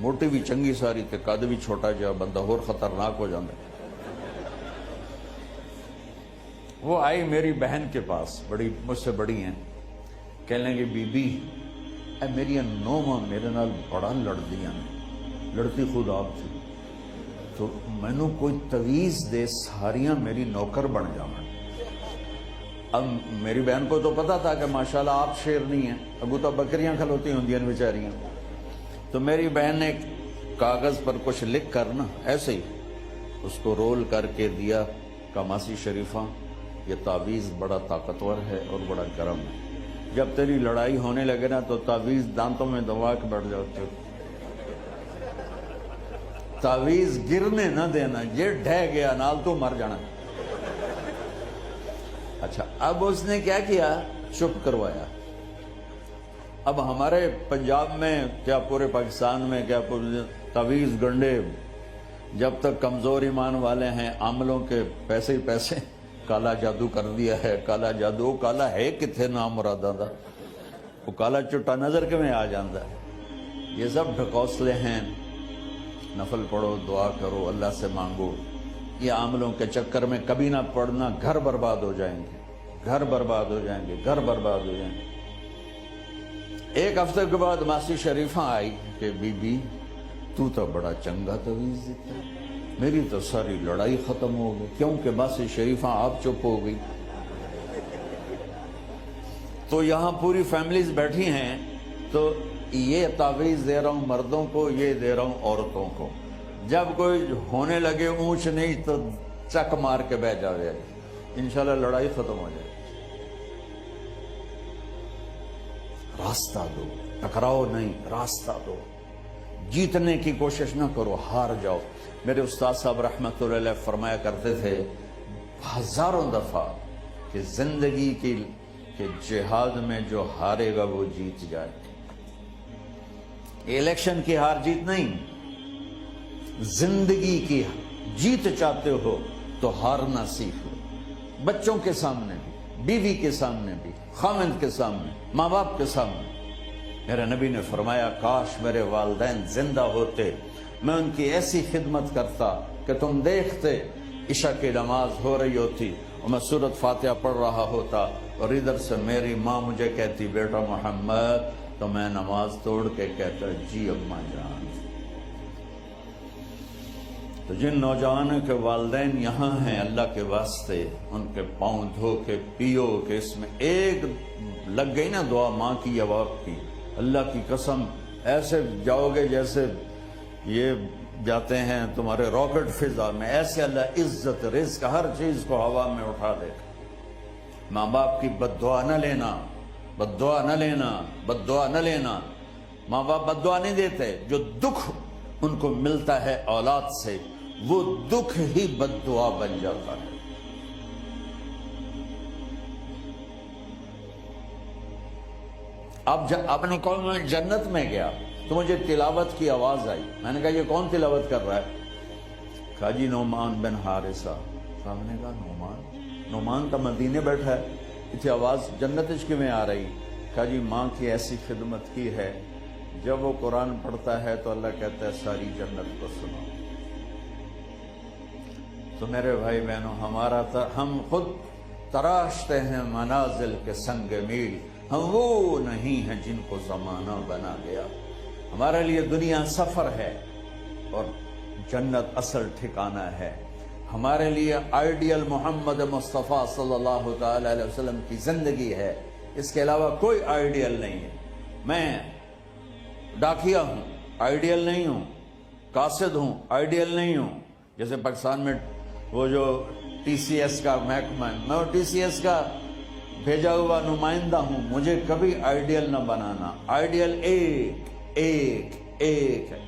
موٹی بھی چنگی ساری تے قد بھی چھوٹا جہا بندہ اور خطرناک ہو جاتا ہے۔ وہ آئی میری بہن کے پاس، بڑی مجھ سے بڑی ہیں، کہنے لگی بی بی اے میری نوواں میرے نال بڑا لڑدیاں نے، لڑتی خود آپ تھی، تو مینوں کوئی تویز دے ساریاں میری نوکر بن جاون۔ اب میری بہن کو تو پتا تھا کہ ماشاءاللہ آپ شیرنی ہیں، ابو تو بکریاں کھلوتی ہوندیاں بیچاریاں، تو میری بہن نے کاغذ پر کچھ لکھ کر نا ایسے ہی اس کو رول کر کے دیا کہ ماسی شریفہ یہ تعویذ بڑا طاقتور ہے اور بڑا گرم ہے، جب تیری لڑائی ہونے لگے نا تو تعویذ دانتوں میں دبا کے بیٹھ جاتے ہو، تعویذ گرنے نہ دینا، یہ ڈھہ گیا نال تو مر جانا۔ اچھا اب اس نے کیا کیا، چپ کروایا۔ اب ہمارے پنجاب میں کیا پورے پاکستان میں کیا تعویذ گنڈے جب تک کمزور ایمان والے ہیں، عاملوں کے پیسے ہی پیسے، کالا جادو کر دیا ہے، کالا جادو، کالا ہے کتنے نام مراداں دا، وہ کالا چٹا نظر کے میں آ جاندہ ہے۔ یہ سب ڈھکوسلے ہیں، نفل پڑھو، دعا کرو، اللہ سے مانگو، یہ عاملوں کے چکر میں کبھی نہ پڑھنا، گھر برباد ہو جائیں گے، گھر برباد ہو جائیں گے، گھر برباد ہو جائیں گے۔ ایک ہفتے کے بعد ماسی شریفہ آئی کہ بی بی تو بڑا چنگا تویز دیتا ہے، میری تو ساری لڑائی ختم ہو گئی، کیونکہ ماسی شریفہ آپ چپ ہو گئی۔ تو یہاں پوری فیملیز بیٹھی ہیں، تو یہ تعویذ دے رہا ہوں مردوں کو، یہ دے رہا ہوں عورتوں کو، جب کوئی ہونے لگے اونچ نہیں تو چک مار کے بیٹھ جائے، انشاءاللہ لڑائی ختم ہو جائے۔ راستہ دو، ٹکراؤ نہیں، راستہ دو، جیتنے کی کوشش نہ کرو، ہار جاؤ۔ میرے استاد صاحب رحمۃ اللہ علیہ فرمایا کرتے تھے ہزاروں دفعہ کہ زندگی کی کہ جہاد میں جو ہارے گا وہ جیت جائے۔ الیکشن کی ہار جیت نہیں، زندگی کی جیت چاہتے ہو تو ہارنا سیکھو، بچوں کے سامنے بھی، بیوی کے سامنے بھی، خاوند کے سامنے، ماں باپ کے سامنے۔ میرے نبی نے فرمایا کاش میرے والدین زندہ ہوتے، میں ان کی ایسی خدمت کرتا کہ تم دیکھتے عشاء کی نماز ہو رہی ہوتی اور میں سورۃ فاتحہ پڑھ رہا ہوتا اور ادھر سے میری ماں مجھے کہتی بیٹا محمد، تو میں نماز توڑ کے کہتا جی اماں جان۔ تو جن نوجوانوں کے والدین یہاں ہیں، اللہ کے واسطے ان کے پاؤں دھو کے پیو کہ اس میں ایک لگ گئی نا دعا ماں کی یا باپ کی، اللہ کی قسم ایسے جاؤ گے جیسے یہ جاتے ہیں تمہارے راکٹ فضا میں، ایسے اللہ عزت رزق ہر چیز کو ہوا میں اٹھا دے گا۔ ماں باپ کی بد دعا نہ لینا، بد دعا نہ لینا، بد دعا نہ لینا۔ ماں باپ بد دعا نہیں دیتے، جو دکھ ان کو ملتا ہے اولاد سے وہ دکھ ہی بد دعا بن جاتا ہے۔ اب اپنے قوم میں جنت میں گیا تو مجھے تلاوت کی آواز آئی، میں نے کہا یہ کون تلاوت کر رہا ہے؟ کہا جی نعمان بن حارثہ۔ صاحب نے کہا نعمان تو مدینے بیٹھا ہے، اتنی آواز جنت کی میں آ رہی؟ کہا جی ماں کی ایسی خدمت کی ہے، جب وہ قرآن پڑھتا ہے تو اللہ کہتا ہے ساری جنت کو سنو۔ تو میرے بھائی بہنوں، ہم خود تراشتے ہیں منازل کے سنگ میل، ہم وہ نہیں ہیں جن کو زمانہ بنا گیا۔ ہمارے لیے دنیا سفر ہے اور جنت اصل ٹھکانہ ہے۔ ہمارے لیے آئیڈیل محمد مصطفیٰ صلی اللہ تعالی علیہ وسلم کی زندگی ہے، اس کے علاوہ کوئی آئیڈیل نہیں ہے۔ میں ڈاکیا ہوں، آئیڈیل نہیں ہوں، قاصد ہوں، آئیڈیل نہیں ہوں۔ جیسے پاکستان میں وہ جو ٹی سی ایس کا محکمہ ہے، میں ٹی سی ایس کا بھیجا ہوا نمائندہ ہوں، مجھے کبھی آئیڈیل نہ بنانا۔ آئیڈیل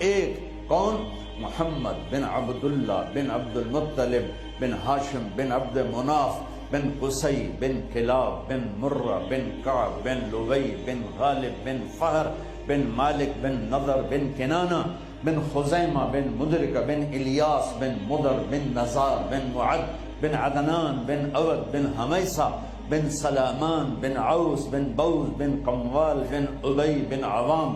ایک کون؟ محمد بن عبداللہ بن عبد المطلب بن ہاشم بن عبد مناف بن قصی بن کلاب بن مرہ بن کعب بن لوی بن غالب بن فہر بن مالک بن نضر بن کنانہ بن خزیمہ بن مدرکہ بن الیاس بن مدر بن نزار بن معد بن عدنان بن اود بن حمیسہ بن سلامان بن عوس بن بوز بن قموال بن عبی بن عوام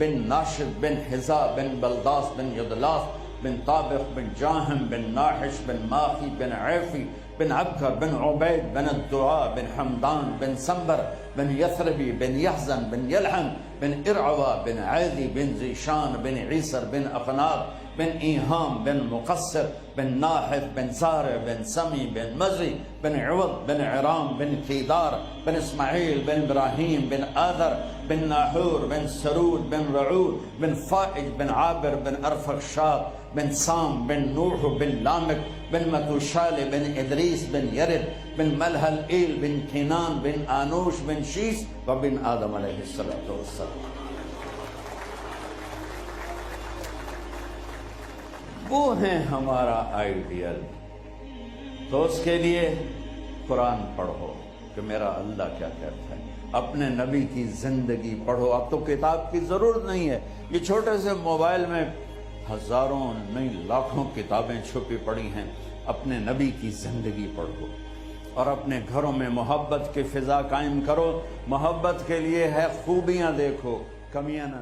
بن ناشد بن حزا بن بلداس بن یدلاس بن طابق بن جاہم بن ناحش بن ماخی بن عیفی بن عبکر بن عبید بن الدعاء بن حمدان بن سنبر بن یثربی بن یحزن بن یلحم بن ارعوا بن عیدی بن زیشان بن عیسر بن اقناب بن ایہام بن مقصر بن ناحف بن زارع بن سمی بن مزی بن عوض بن عرام بن کیدار بن اسماعیل بن ابراہیم بن آذر بن ناحور بن سرود بن رعود بن فائج بن عابر بن ارفخشاد بن سام بن نوح بن لامک بن متوشال بن ادریس بن یرد بن ملحل ایل بن کینان بن آنوش بن شیس و بن آدم علیہ السلام. وہ ہیں ہمارا آئیڈیل. تو اس کے لیے قرآن پڑھو کہ میرا اللہ کیا کہتا ہے، اپنے نبی کی زندگی پڑھو. اب تو کتاب کی ضرورت نہیں ہے، یہ چھوٹے سے موبائل میں ہزاروں نہیں لاکھوں کتابیں چھپی پڑی ہیں. اپنے نبی کی زندگی پڑھو اور اپنے گھروں میں محبت کی فضا قائم کرو. محبت کے لیے ہے خوبیاں دیکھو، کمیاں نہ